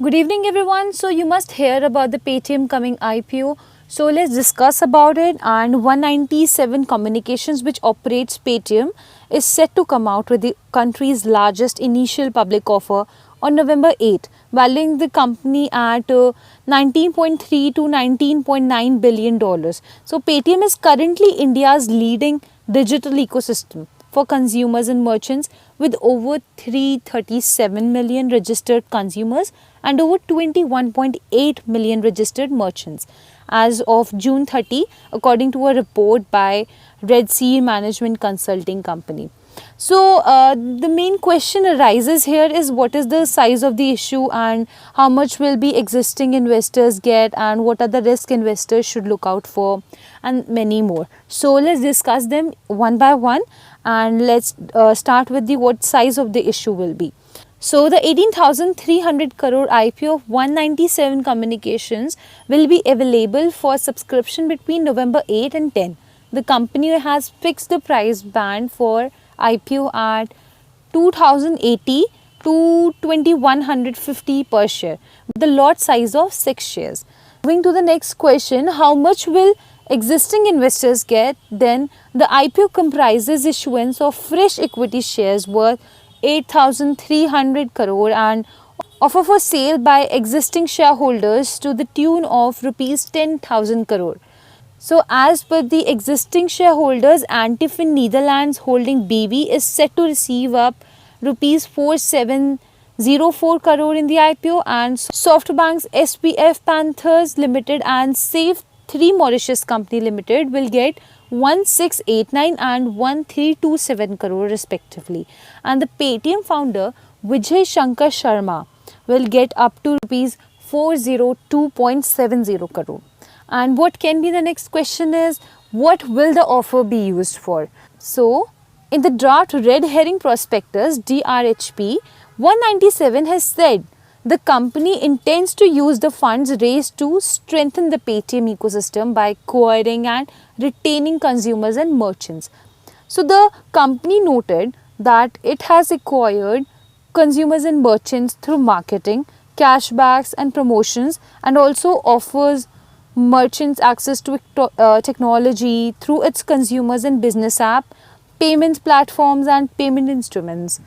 Good evening everyone. So you must hear about the Paytm coming IPO. So let's discuss about it. And 197 Communications, which operates Paytm, is set to come out with the country's largest initial public offer on November 8, valuing the company at 19.3 to 19.9 billion dollars. So Paytm is currently India's leading digital ecosystem for consumers and merchants, with over 337 million registered consumers and over 21.8 million registered merchants as of June 30, according to a report by Red Sea Management Consulting Company. So the main question arises here is, what is the size of the issue and how much will be existing investors get, and what are the risk investors should look out for, and many more. So let's discuss them one by one, and let's start with the what size of the issue will be. So the 18,300 crore IPO of 197 Communications will be available for subscription between November 8 and 10. The company has fixed the price band for IPO at 2080 to 2150 per share, with the lot size of 6 shares. Moving to the next question, how much will existing investors get? Then the IPO comprises issuance of fresh equity shares worth 8,300 crore and offer for sale by existing shareholders to the tune of rupees 10,000 crore. So as per the existing shareholders, Antifin Netherlands Holding BV is set to receive up rupees 4704 crore in the IPO, and SoftBank's SPF Panthers Limited and Safe 3 Mauritius Company Limited will get 1689 and 1327 crore respectively, and the Paytm founder Vijay Shankar Sharma will get up to rupees 402.70 crore. And what can be the next question is, what will the offer be used for? So in the draft red herring prospectus DRHP, 197 has said the company intends to use the funds raised to strengthen the Paytm ecosystem by acquiring and retaining consumers and merchants. So the company noted that it has acquired consumers and merchants through marketing, cashbacks and promotions, and also offers merchants access to technology through its consumers and business app, payments platforms and payment instruments.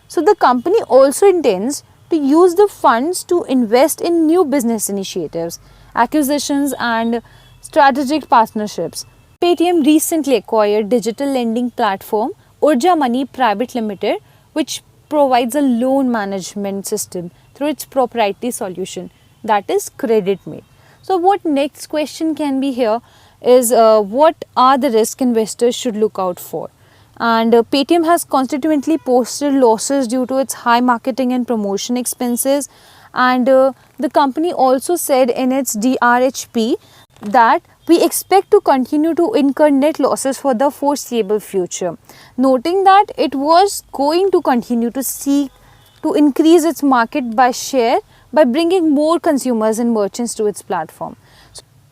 So the company also intends to use the funds to invest in new business initiatives, acquisitions and strategic partnerships. Paytm recently acquired digital lending platform Urja Money Private Limited, which provides a loan management system through its proprietary solution, that is CreditMate. So what next question can be here is, what are the risk investors should look out for? And Paytm has constantly posted losses due to its high marketing and promotion expenses, and the company also said in its DRHP that we expect to continue to incur net losses for the foreseeable future, noting that it was going to continue to seek to increase its market by share by bringing more consumers and merchants to its platform.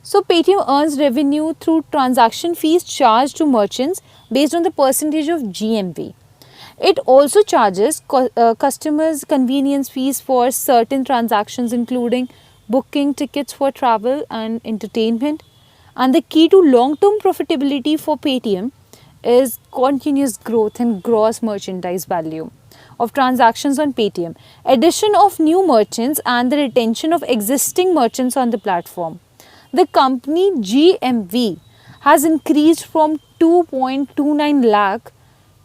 So Paytm earns revenue through transaction fees charged to merchants based on the percentage of GMV. It also charges customers convenience fees for certain transactions, including booking tickets for travel and entertainment. And the key to long-term profitability for Paytm is continuous growth in gross merchandise value of transactions on Paytm, addition of new merchants and the retention of existing merchants on the platform. The company GMV has increased from 2.29 lakh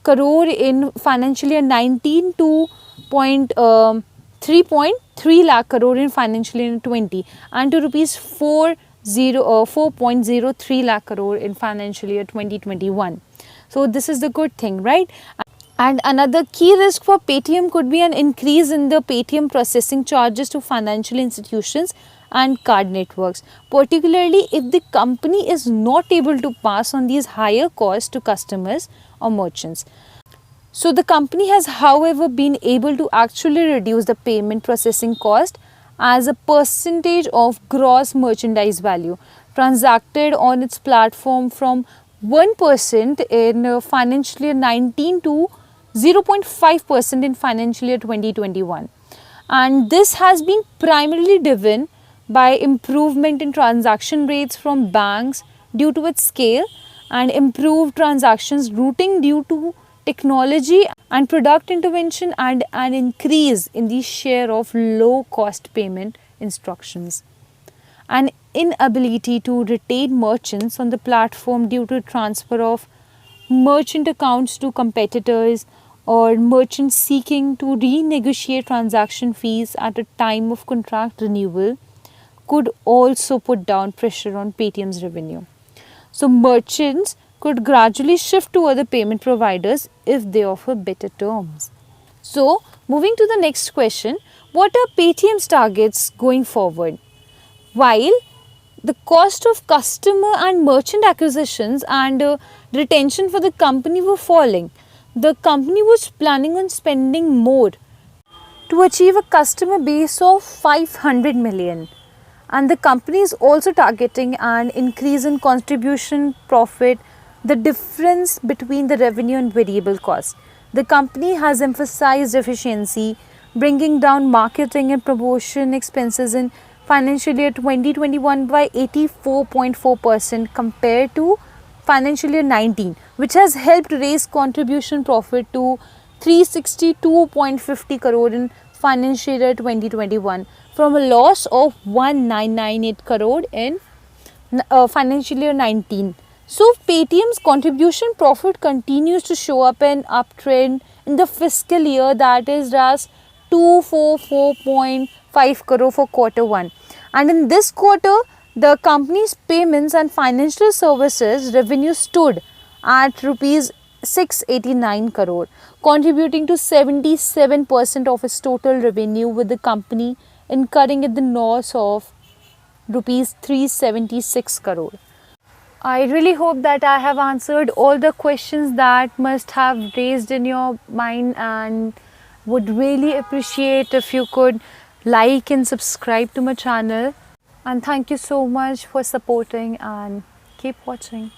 crore in financial year 19 to 3.3 lakh crore in financial year 20, and to rupees 4.03 lakh crore in financial year 2021. So this is the good thing, right? And another key risk for Paytm could be an increase in the Paytm processing charges to financial institutions and card networks, particularly if the company is not able to pass on these higher costs to customers or merchants. So the company has, however, been able to actually reduce the payment processing cost as a percentage of gross merchandise value transacted on its platform from 1% in financial year 19 to 0.5% in financial year 2021. and this has been primarily driven by improvement in transaction rates from banks due to its scale and improved transactions routing due to technology and product intervention and an increase in the share of low cost payment instructions. An inability to retain merchants on the platform due to transfer of merchant accounts to competitors or merchants seeking to renegotiate transaction fees at a time of contract renewal could also put down pressure on Paytm's revenue. So merchants could gradually shift to other payment providers if they offer better terms. So moving to the next question, what are Paytm's targets going forward? While the cost of customer and merchant acquisitions and retention for the company were falling, the company was planning on spending more to achieve a customer base of 500 million. And the company is also targeting an increase in contribution profit, the difference between the revenue and variable cost. The company has emphasized efficiency, bringing down marketing and promotion expenses in financial year 2021 by 84.4% compared to financial year 19, which has helped raise contribution profit to 362.50 crore in financial year 2021 from a loss of 1998 crore in financial year 19. So Paytm's contribution profit continues to show up an uptrend in the fiscal year, that is as 244.5 crore for quarter 1. And in this quarter, the company's payments and financial services revenue stood at rupees 689 crore, contributing to 77% of its total revenue, with the company incurring at the loss of rupees 376 crore. I really hope that I have answered all the questions that must have raised in your mind, and would really appreciate if you could like and subscribe to my channel. And thank you so much for supporting, and keep watching.